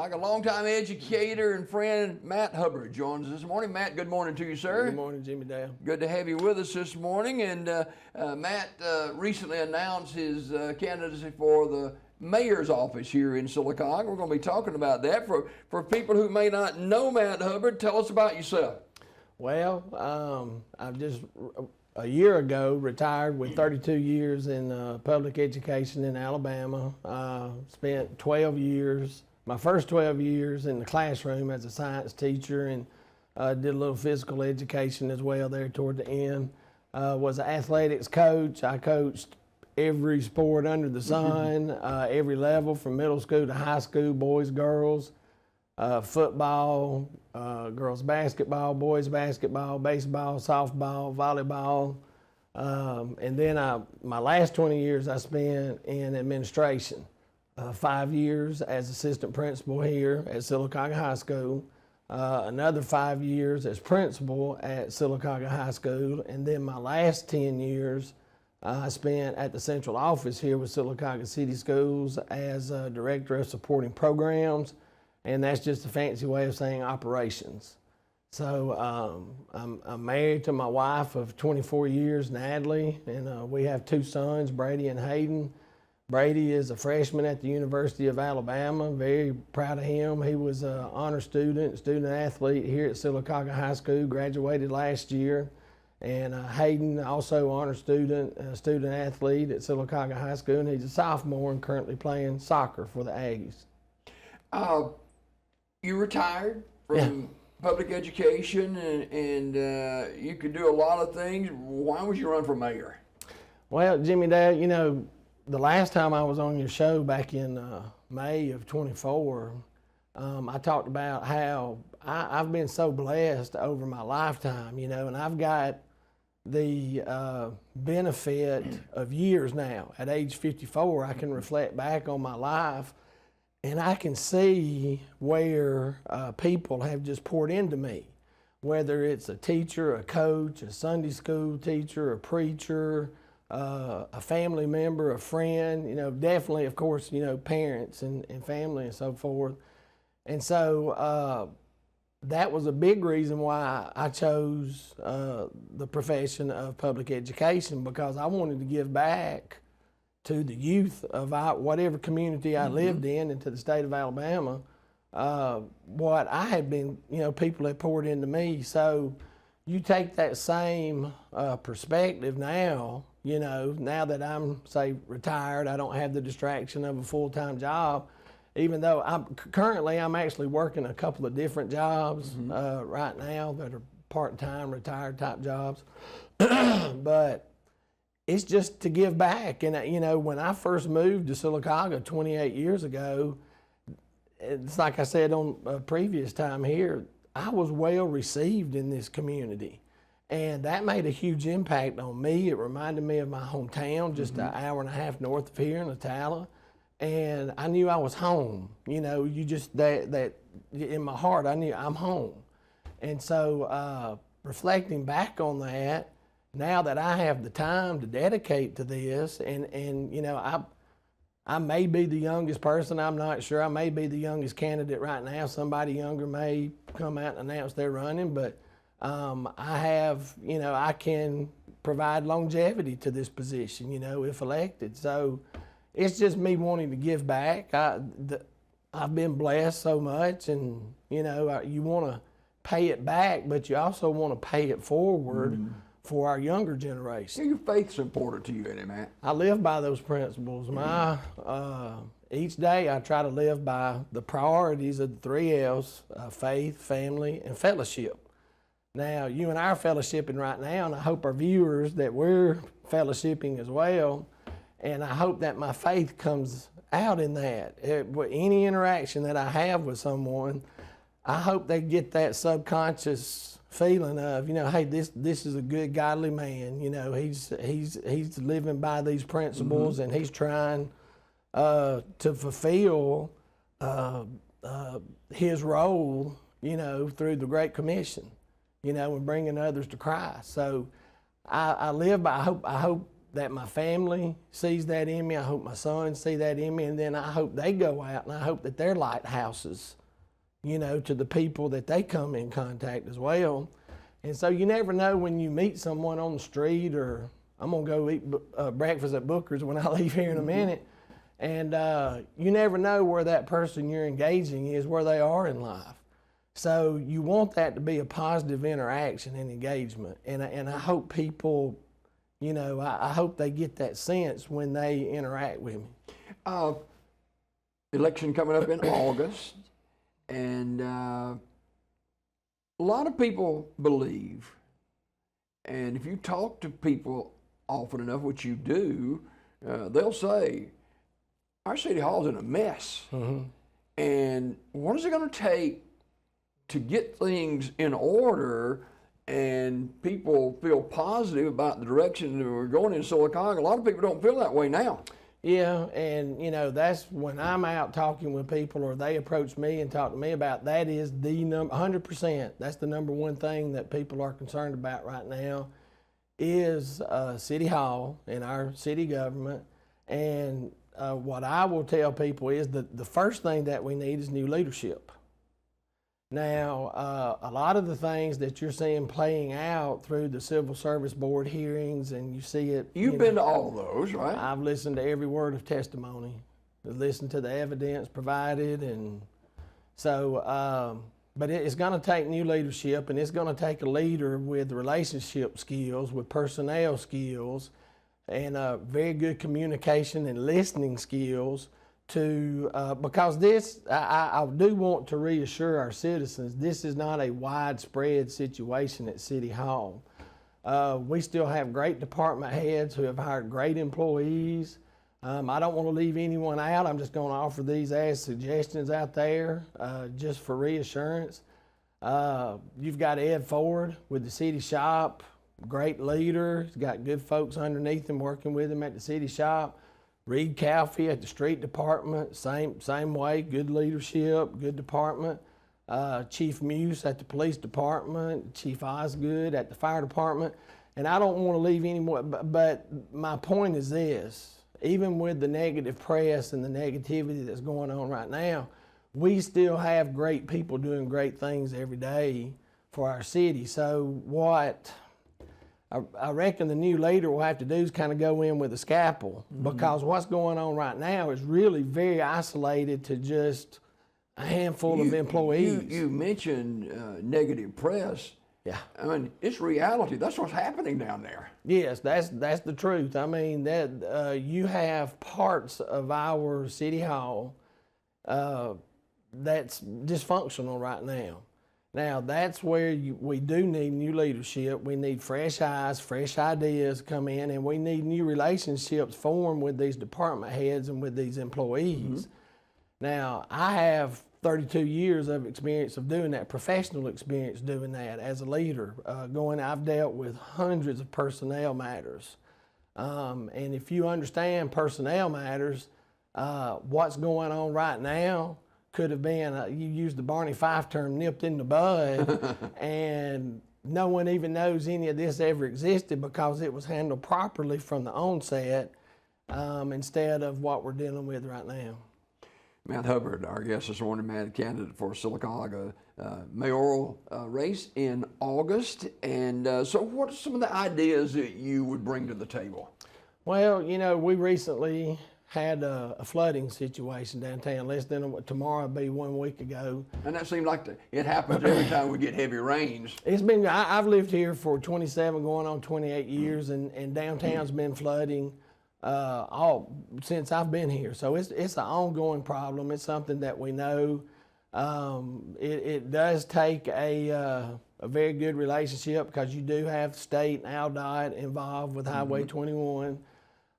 Sylacauga. Longtime educator and friend Matt Hubbard joins us this morning. Matt, good morning to you, sir. Good morning, Jimmy Dale. Good to have you with us this morning. And Matt recently announced his candidacy for the mayor's office here in Sylacauga. We're going to be talking about that. For people who may not know Matt Hubbard, tell us about yourself. Well, I've just a year ago retired with 32 years in public education in Alabama. Spent 12 years, my first 12 years in the classroom as a science teacher, and did a little physical education as well there toward the end. Was an athletics coach. I coached every sport under the sun, every level from middle school to high school, boys, girls, football, girls basketball, boys basketball, baseball, softball, volleyball. And then my last 20 years I spent in administration. 5 years as assistant principal here at Sylacauga High School. Another 5 years as principal at Sylacauga High School. And then my last 10 years I spent at the central office here with Sylacauga City Schools as director of supporting programs. And that's just a fancy way of saying operations. So I'm married to my wife of 24 years, Natalie, and we have two sons, Brady and Hayden. Brady is a freshman at the University of Alabama. Very proud of him. He was an honor student athlete here at Sylacauga High School, graduated last year. And Hayden, also honor student athlete at Sylacauga High School, and he's a sophomore and currently playing soccer for the Aggies. You retired from public education, and you could do a lot of things. Why would you run for mayor? Well, Jimmy Dale, you know, the last time I was on your show back in May of 24, I talked about how I've been so blessed over my lifetime, you know, and I've got the benefit of years now. At age 54, I can reflect back on my life, and I can see where people have just poured into me, whether it's a teacher, a coach, a Sunday school teacher, a preacher, a family member, a friend, you know, definitely, of course, you know, parents and family and so forth. And so that was a big reason why I chose the profession of public education, because I wanted to give back to the youth of whatever community I lived in and to the state of Alabama, what I had been, you know, people had poured into me. So you take that same perspective now, you know, now that I'm, say, retired, I don't have the distraction of a full-time job, even though I'm actually working a couple of different jobs right now that are part-time, retired type jobs. But it's just to give back. And, you know, when I first moved to Sylacauga 28 years ago, it's like I said on a previous time here, I was well received in this community. And that made a huge impact on me. It reminded me of my hometown, just an hour and a half north of here in Atala. And I knew I was home. You know, you just, that in my heart, I knew I'm home. And so reflecting back on that, now that I have the time to dedicate to this, and you know, I may be the youngest person, I'm not sure. I may be the youngest candidate right now. Somebody younger may come out and announce they're running, but I have, you know, I can provide longevity to this position, you know, if elected. So it's just me wanting to give back. I've been blessed so much, and, you know, you want to pay it back, but you also want to pay it forward for our younger generation. Your faith's important to you, isn't it, Matt? I live by those principles. Each day I try to live by the priorities of the 3 L's, faith, family, and fellowship. Now, you and I are fellowshipping right now, and I hope our viewers that we're fellowshipping as well, and I hope that my faith comes out in that. Any interaction that I have with someone, I hope they get that subconscious feeling of, you know, hey, this is a good godly man. You know, he's living by these principles, and he's trying to fulfill his role, you know, through the Great Commission, you know, and bringing others to Christ. So I live by. I hope that my family sees that in me. I hope my sons see that in me. And then I hope they go out and I hope that they're lighthouses, you know, to the people that they come in contact as well. And so you never know when you meet someone on the street, or I'm going to go eat breakfast at Booker's when I leave here in a minute. And you never know where that person you're engaging is, where they are in life. So you want that to be a positive interaction and engagement. And I hope people, you know, I hope they get that sense when they interact with me. Election coming up in August, and a lot of people believe, and if you talk to people often enough, which you do, they'll say, our city hall's in a mess. Mm-hmm. And what is it going to take to get things in order and people feel positive about the direction that we're going in Sylacauga? A lot of people don't feel that way now. Yeah, and you know, that's when I'm out talking with people or they approach me and talk to me about, that is the number, 100%. That's the number one thing that people are concerned about right now is City Hall and our city government. And what I will tell people is that the first thing that we need is new leadership. Now, a lot of the things that you're seeing playing out through the Civil Service Board hearings, and you see it. You've been to all those, right? I've listened to every word of testimony, listened to the evidence provided, and so, but it's going to take new leadership, and it's going to take a leader with relationship skills, with personnel skills, and very good communication and listening skills to, because this, I do want to reassure our citizens, this is not a widespread situation at City Hall. We still have great department heads who have hired great employees. I don't want to leave anyone out. I'm just going to offer these as suggestions out there, just for reassurance. You've got Ed Ford with the city shop, great leader. He's got good folks underneath him working with him at the city shop. Reed Calfee at the street department, same way, good leadership, good department. Chief Muse at the police department, Chief Osgood at the fire department. And I don't want to leave anyone, but my point is this, even with the negative press and the negativity that's going on right now, we still have great people doing great things every day for our city. So what I reckon the new leader will have to do is kind of go in with a scalpel, because what's going on right now is really very isolated to just a handful of employees. You mentioned negative press. Yeah. I mean, it's reality. That's what's happening down there. Yes, that's the truth. I mean, that you have parts of our city hall that's dysfunctional right now. Now, that's where we do need new leadership. We need fresh eyes, fresh ideas come in, and we need new relationships formed with these department heads and with these employees. Now, I have 32 years of experience of doing that, professional experience doing that as a leader. I've dealt with hundreds of personnel matters. And if you understand personnel matters, what's going on right now could have been, you used the Barney Fife term, nipped in the bud, and no one even knows any of this ever existed because it was handled properly from the onset, instead of what we're dealing with right now. Matt Hubbard, our guest this morning, Matt, candidate for Sylacauga mayoral race in August. And so what are some of the ideas that you would bring to the table? Well, you know, we recently had a flooding situation downtown. Tomorrow will be 1 week ago. And that seemed like it happens every time we get heavy rains. It's been, I've lived here for 27, going on 28 years, and downtown's been flooding all since I've been here. So it's an ongoing problem. It's something that we know. It does take a very good relationship, because you do have state and ALDOT involved with Highway 21.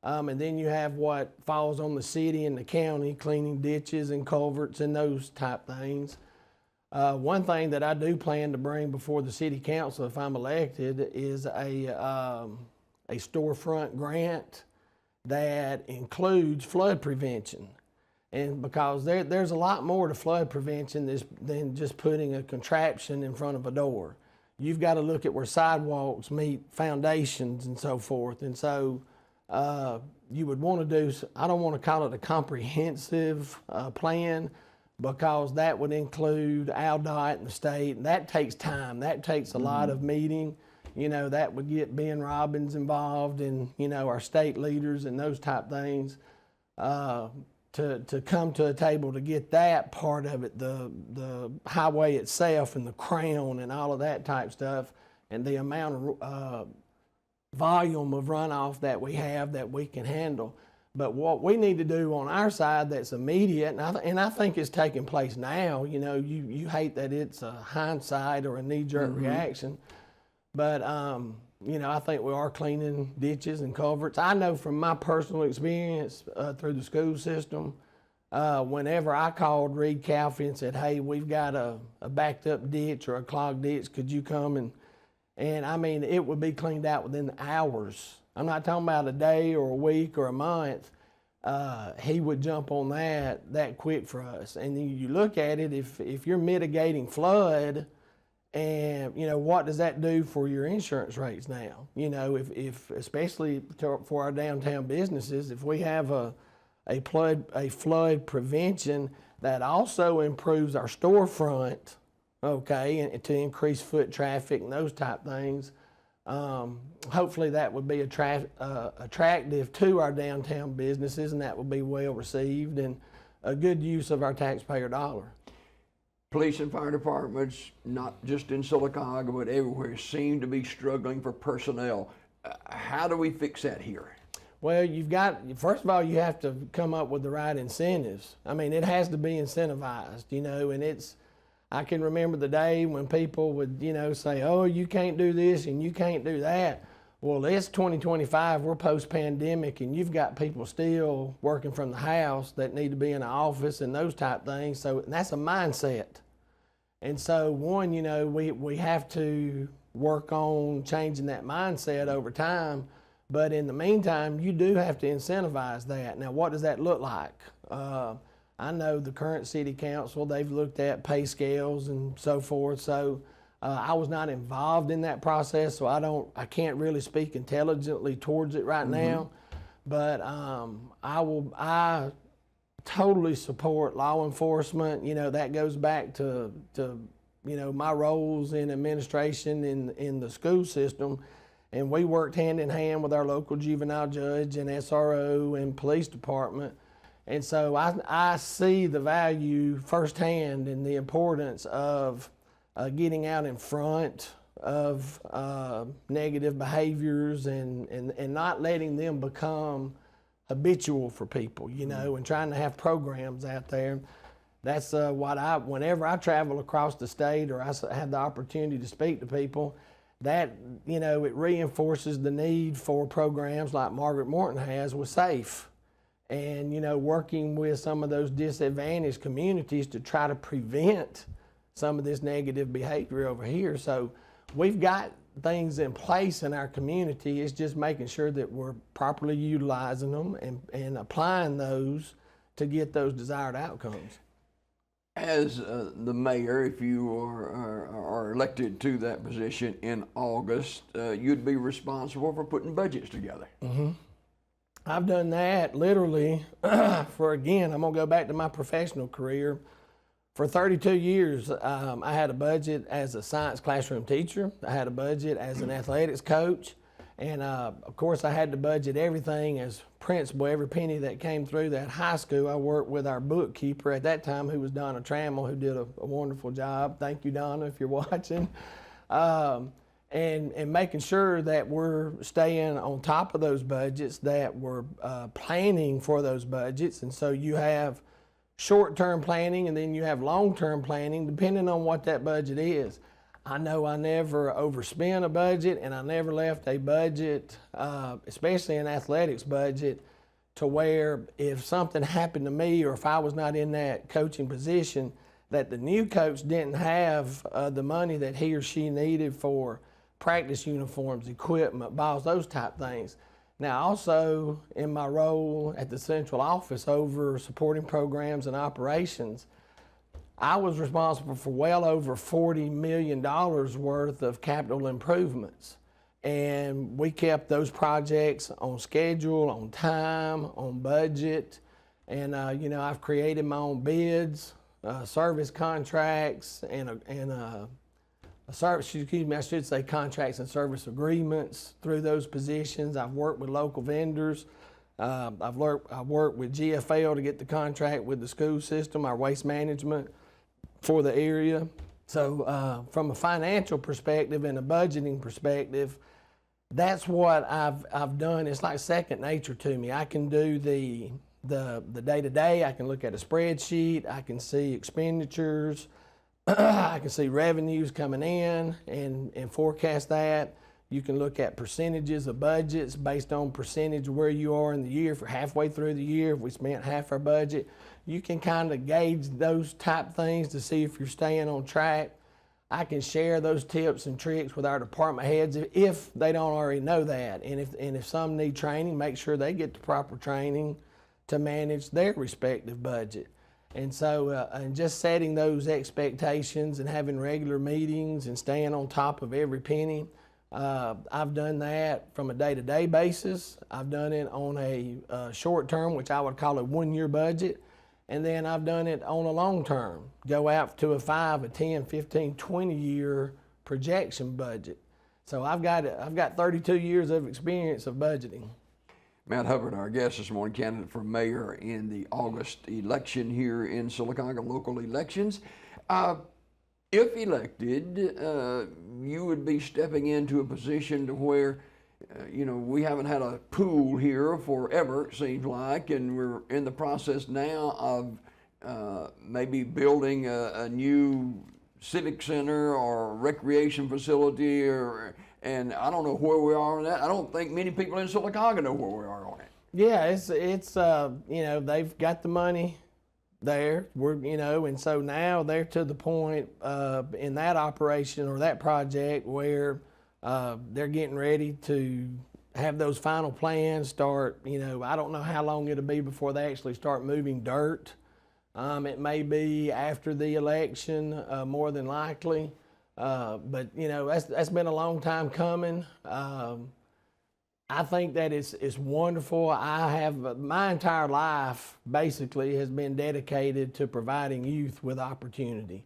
And then you have what falls on the city and the county, cleaning ditches and culverts and those type things. One thing that I do plan to bring before the city council if I'm elected is a storefront grant that includes flood prevention. And because there's a lot more to flood prevention than just putting a contraption in front of a door. You've got to look at where sidewalks meet foundations and so forth. And so you would want to do, I don't want to call it a comprehensive plan, because that would include ALDOT and the state, and that takes time. That takes a lot of meeting. You know, that would get Ben Robbins involved, and, you know, our state leaders and those type things, to come to a table to get that part of it, the highway itself and the crown and all of that type stuff, and the amount of volume of runoff that we have that we can handle. But what we need to do on our side that's immediate, and I think it's taking place now, you know, you hate that it's a hindsight or a knee-jerk reaction, but, you know, I think we are cleaning ditches and culverts. I know from my personal experience through the school system, whenever I called Reed Calfee and said, hey, we've got a backed up ditch or a clogged ditch, could you come and I mean, it would be cleaned out within hours. I'm not talking about a day or a week or a month. He would jump on that quick for us. And then you look at it, if you're mitigating flood, and, you know, what does that do for your insurance rates now? You know, if especially for our downtown businesses, if we have a flood prevention that also improves our storefront, okay, and to increase foot traffic and those type things, hopefully that would be attractive to our downtown businesses, and that would be well received and a good use of our taxpayer dollar. Police and fire departments, not just in Sylacauga, but everywhere, seem to be struggling for personnel. How do we fix that here? Well, first of all, you have to come up with the right incentives. I mean, it has to be incentivized, you know, and I can remember the day when people would, you know, say, oh, you can't do this and you can't do that. Well, it's 2025, we're post-pandemic, and you've got people still working from the house that need to be in the office and those type things. So and that's a mindset. And so one, you know, we have to work on changing that mindset over time. But in the meantime, you do have to incentivize that. Now, what does that look like? I know the current city council, they've looked at pay scales and so forth. So I was not involved in that process, so I can't really speak intelligently towards it right now. But I totally support law enforcement. You know, that goes back to you know, my roles in administration in the school system. And we worked hand in hand with our local juvenile judge and SRO and police department. And so I see the value firsthand in the importance of getting out in front of negative behaviors and not letting them become habitual for people, you know, and trying to have programs out there. That's whenever I travel across the state or I have the opportunity to speak to people, that, you know, it reinforces the need for programs like Margaret Morton has with SAFE. And, you know, working with some of those disadvantaged communities to try to prevent some of this negative behavior over here. So we've got things in place in our community. It's just making sure that we're properly utilizing them and applying those to get those desired outcomes. As the mayor, if you are elected to that position in August, you'd be responsible for putting budgets together. I've done that literally for, again, I'm going to go back to my professional career. For 32 years, I had a budget as a science classroom teacher. I had a budget as an athletics coach. And of course, I had to budget everything as principal, every penny that came through that high school. I worked with our bookkeeper at that time, who was Donna Trammell, who did a wonderful job. Thank you, Donna, if you're watching. And making sure that we're staying on top of those budgets, that we're planning for those budgets. And so you have short-term planning and then you have long-term planning, depending on what that budget is. I know I never overspent a budget, and I never left a budget, especially an athletics budget, to where if something happened to me or if I was not in that coaching position, that the new coach didn't have the money that he or she needed for practice uniforms, equipment, balls, those type things. Now, also in my role at the central office over supporting programs and operations, I was responsible for well over $40 million worth of capital improvements. and we kept those projects on schedule, on time, on budget. And you know, I've created my own bids, service contracts, and I should say contracts and service agreements through those positions. I've worked with local vendors. I've worked with GFL to get the contract with the school system, our waste management for the area. So from a financial perspective and a budgeting perspective, that's what I've done. It's like second nature to me. I can do the day-to-day. I can look at a spreadsheet. I can see expenditures. I can see revenues coming in and forecast that. You can look at percentages of budgets based on percentage of where you are in the year. For halfway through the year, if we spent half our budget, you can kind of gauge those type things to see if you're staying on track. I can share those tips and tricks with our department heads if they don't already know that. And if some need training, make sure they get the proper training to manage their respective budget. And so, and just setting those expectations and having regular meetings and staying on top of every penny. I've done that from a day-to-day basis. I've done it on a short term, which I would call a 1 year budget. And then I've done it on a long term, go out to a 5, a 10, 15, 20 year projection budget. So I've got 32 years of experience of budgeting. Matt Hubbard, our guest this morning, candidate for mayor in the August election here in Sylacauga, local elections. If elected, you would be stepping into a position to where, you know, we haven't had a pool here forever, it seems like, and we're in the process now of maybe building a new civic center or recreation facility, and I don't know where we are on that. I don't think many people in Sylacauga know where we are on it. Yeah, it's you know, they've got the money there. And so now they're to the point in that operation or that project where they're getting ready to have those final plans start. You know, I don't know how long it'll be before they actually start moving dirt. It may be after the election, more than likely. But you know, that's been a long time coming. I think that it's wonderful. I have my entire life basically has been dedicated to providing youth with opportunity,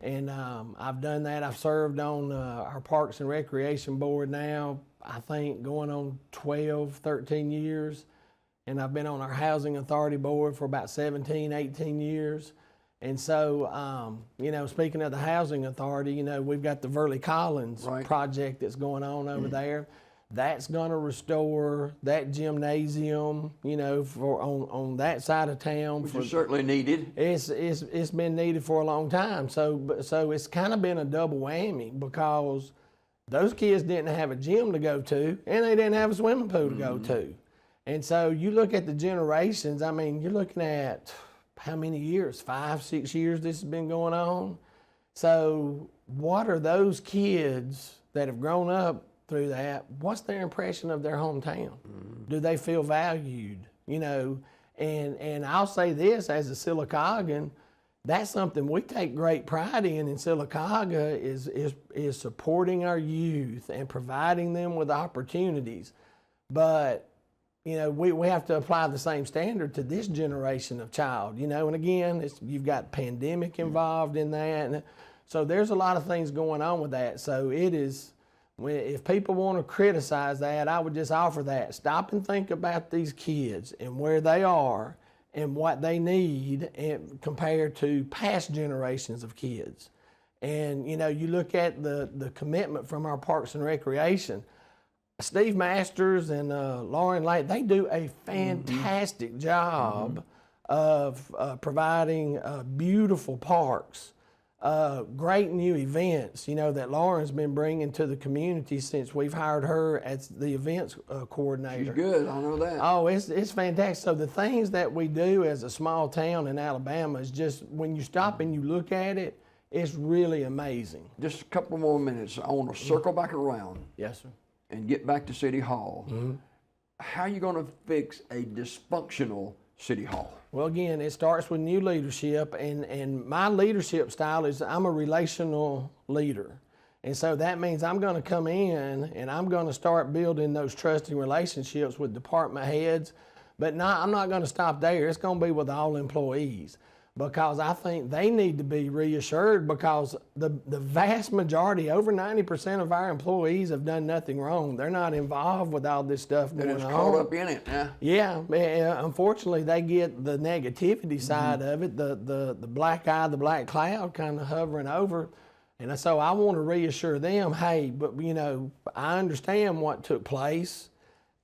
and I've done that. I've served on our Parks and Recreation Board now, I think going on 12, 13 years, and I've been on our Housing Authority Board for about 17, 18 years. And so, you know, speaking of the Housing Authority, you know, we've got the Verley Collins project that's going on over there. That's going to restore that gymnasium, you know, for on that side of town. Which is certainly needed. It's been needed for a long time. So it's kind of been a double whammy because those kids didn't have a gym to go to and they didn't have a swimming pool to go to. And so you look at the generations, I mean, you're looking at how many years? 5, 6 years this has been going on. So what are those kids that have grown up through that, what's their impression of their hometown? Do they feel valued? You know, and I'll say this as a Sylacaugan, that's something we take great pride in Sylacauga is supporting our youth and providing them with opportunities. But you know, we have to apply the same standard to this generation of child, you know, and again, you've got pandemic involved in that. And so there's a lot of things going on with that. So it is, if people want to criticize that, I would just offer that. Stop and think about these kids and where they are and what they need and compared to past generations of kids. And, you know, you look at the commitment from our Parks and Recreation. Steve Masters and Lauren Lake, they do a fantastic job of providing beautiful parks, great new events, you know, that Lauren's been bringing to the community since we've hired her as the events coordinator. She's good, I know that. Oh, it's fantastic. So the things that we do as a small town in Alabama is just, when you stop and you look at it, it's really amazing. Just a couple more minutes. I want to circle back around. Yes, sir. And get back to City Hall. How are you going to fix a dysfunctional City Hall? Well, again, it starts with new leadership, and my leadership style is I'm a relational leader. And so that means I'm going to come in and I'm going to start building those trusting relationships with department heads. But I'm not going to stop there. It's going to be with all employees, because I think they need to be reassured, because the vast majority, over 90% of our employees have done nothing wrong. They're not involved with all this stuff going on. They're just caught up in it, yeah. Yeah, unfortunately, they get the negativity side of it, the black eye, the black cloud kind of hovering over. And so I want to reassure them, hey, but I understand what took place.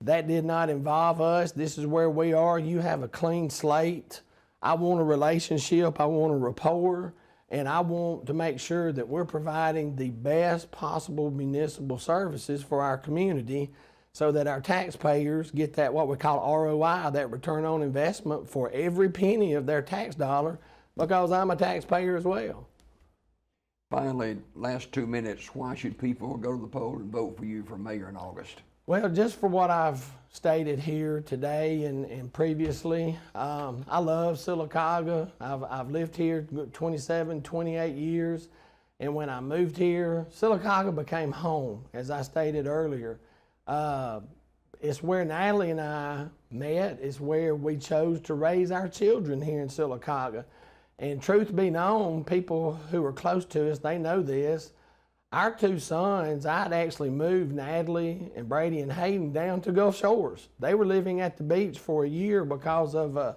That did not involve us. This is where we are. You have a clean slate. I want a relationship. I want a rapport. And I want to make sure that we're providing the best possible municipal services for our community, so that our taxpayers get that, what we call ROI, that return on investment for every penny of their tax dollar, because I'm a taxpayer as well. Finally, last 2 minutes, why should people go to the poll and vote for you for mayor in August? Well, just for what I've stated here today and previously, I love Sylacauga. I've lived here 27, 28 years. And when I moved here, Sylacauga became home, as I stated earlier. It's where Natalie and I met. It's where we chose to raise our children here in Sylacauga. And truth be known, people who are close to us, they know this. Our two sons, I'd actually moved Natalie and Brady and Hayden down to Gulf Shores. They were living at the beach for a year because of a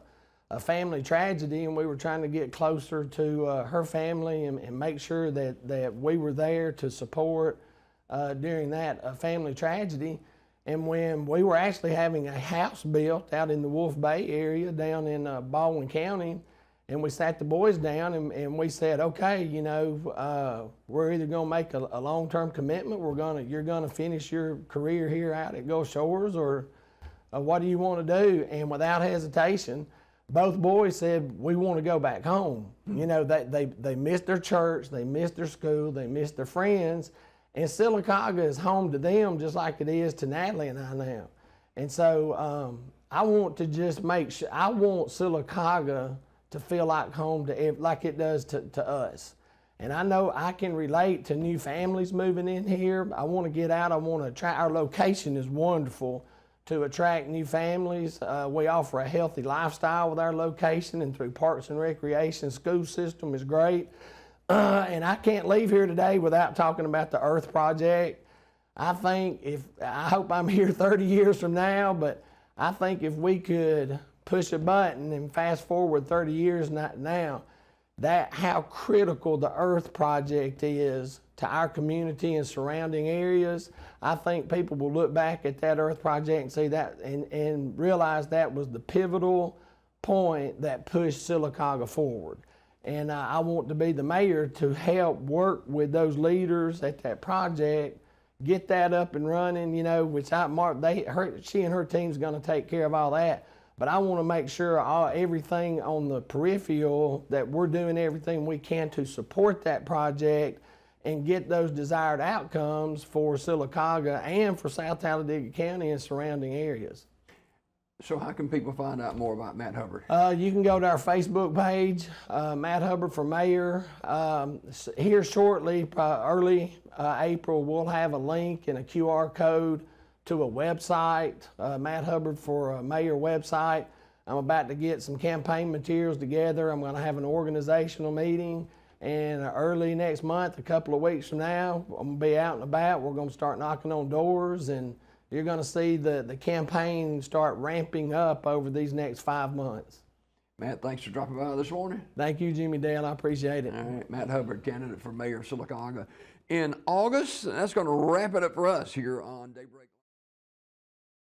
family tragedy, and we were trying to get closer to her family and make sure that we were there to support during that family tragedy. And when we were actually having a house built out in the Wolf Bay area down in Baldwin County, and we sat the boys down and we said, okay, we're either going to make a long-term commitment, you're going to finish your career here out at Gulf Shores, or what do you want to do? And without hesitation, both boys said, we want to go back home. They missed their church, they missed their school, they missed their friends, and Sylacauga is home to them just like it is to Natalie and I now. And so I want to just make sure, I want Sylacauga to feel like home like it does to us. And I know I can relate to new families moving in here. I want to get out. I want to try. Our location is wonderful to attract new families. We offer a healthy lifestyle with our location, and through Parks and Recreation, school system is great. And I can't leave here today without talking about the Earth Project. I hope I'm here 30 years from now, but I think if we could push a button and fast forward 30 years now, how critical the Earth Project is to our community and surrounding areas. I think people will look back at that Earth Project and see that and realize that was the pivotal point that pushed Sylacauga forward. And I want to be the mayor to help work with those leaders at that project, get that up and running, which she and her team's going to take care of all that. But I want to make sure everything on the peripheral, that we're doing everything we can to support that project and get those desired outcomes for Sylacauga and for South Talladega County and surrounding areas. So how can people find out more about Matt Hubbard? You can go to our Facebook page, Matt Hubbard for Mayor. Here shortly, early April, we'll have a link and a QR code to a website, Matt Hubbard for Mayor website. I'm about to get some campaign materials together. I'm going to have an organizational meeting, and early next month, a couple of weeks from now, I'm going to be out and about. We're going to start knocking on doors, and you're going to see the campaign start ramping up over these next 5 months. Matt, thanks for dropping by this morning. Thank you, Jimmy Dale. I appreciate it. All right, Matt Hubbard, candidate for mayor of Sylacauga in August. That's going to wrap it up for us here on Daybreak.